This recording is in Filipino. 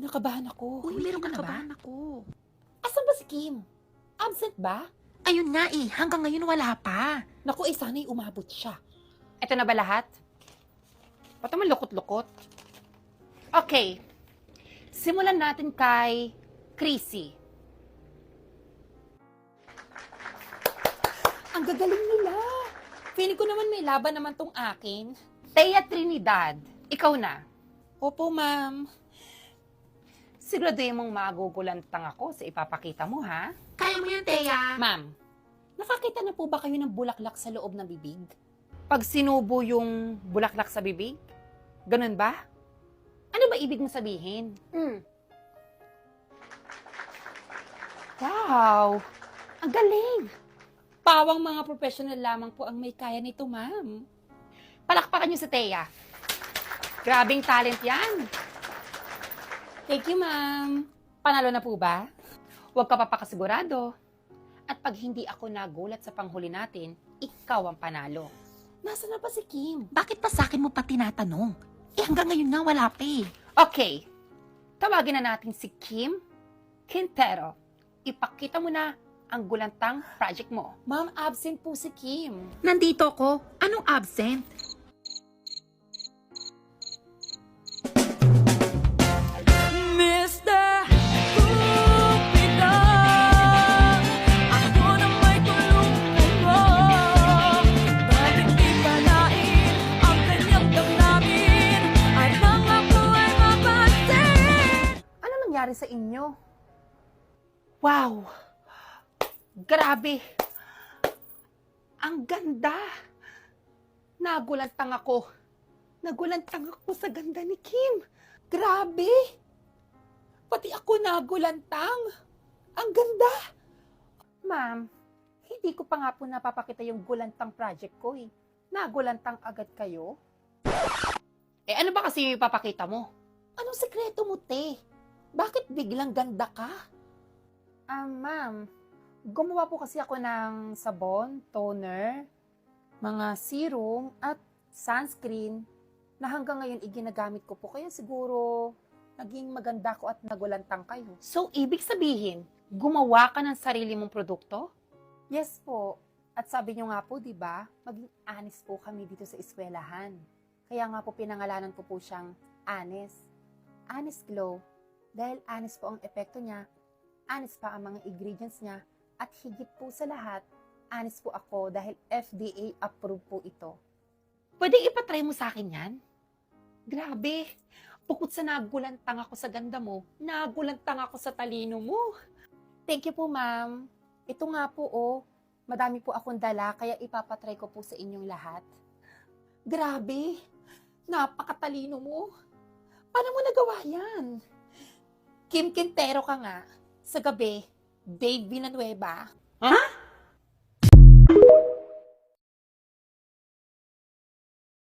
Nakabahan ako. Uy, meron ka na ba? ako. Asan ba si Kim? Absent ba? Ayun nga eh, hanggang ngayon wala pa. Naku, sana'y umabot siya. Ito na ba lahat? Ba't naman lukot-lukot? Okay. Simulan natin kay Chrissy. Ang gagaling nila. Feeling ko naman may laban naman tong akin. Thea Trinidad, ikaw na. Opo, ma'am. Siguraduhin mong magugulantang ako sa ipapakita mo, ha? Kaya mo yan, Thea. Ma'am, nakakita na po ba kayo ng bulaklak sa loob ng bibig? Pag sinubo yung bulaklak sa bibig? Ganun ba? Ano ba ibig mo sabihin? Wow! Ang galing! Pawang mga professional lamang po ang may kaya nito, ma'am. Palakpakan niyo sa Thea. Grabing talent yan. Thank you, ma'am. Panalo na po ba? Huwag ka papakasigurado. At pag hindi ako nagulat sa panghuli natin, ikaw ang panalo. Nasaan na ba si Kim? Bakit pa sa akin mo pa tinatanong? Eh hanggang ngayon nga wala pa eh. Okay. Tawagin na natin si Kim Quintero. Ipakita mo na ang gulantang project mo. Ma'am, absent po si Kim. Nandito ko. Anong absent? Mr. Cupido, ako na may tulong-puno. Bakit di palain ang kanyang damdamin at nang ako ay mapansin? Ano nangyari sa inyo? Wow! Grabe! Ang ganda! Nagulantang ako. Nagulantang ako sa ganda ni Kim. Grabe! Pati ako nagulantang. Ang ganda! Ma'am, hindi ko pa nga po napapakita yung gulantang project ko eh. Nagulantang agad kayo? Eh ano ba kasi yung ipapakita mo? Anong sekreto mo, te? Bakit biglang ganda ka? Ma'am, gumawa po kasi ako ng sabon, toner, mga serum, at sunscreen na hanggang ngayon iginagamit ko po. Kaya siguro naging maganda ko at nagulantang kayo. So, ibig sabihin, gumawa ka ng sarili mong produkto? Yes po. At sabi nyo nga po, di ba, maging honest po kami dito sa eskwelahan. Kaya nga po pinangalanan ko po siyang Honest. Honest Glow. Dahil honest po ang epekto niya, honest pa ang mga ingredients niya, at higit po sa lahat, honest po ako dahil FDA approved po ito. Pwede ipatry mo sa akin yan? Grabe! Bukod sa nagulantang ako sa ganda mo, nagulantang ako sa talino mo. Thank you po, ma'am. Ito nga po, madami po akong dala, kaya ipapatry ko po sa inyong lahat. Grabe! Napakatalino mo. Paano mo nagawa yan? Kim Quintero ka nga. Sa gabi, Dave Villanueva. Ha?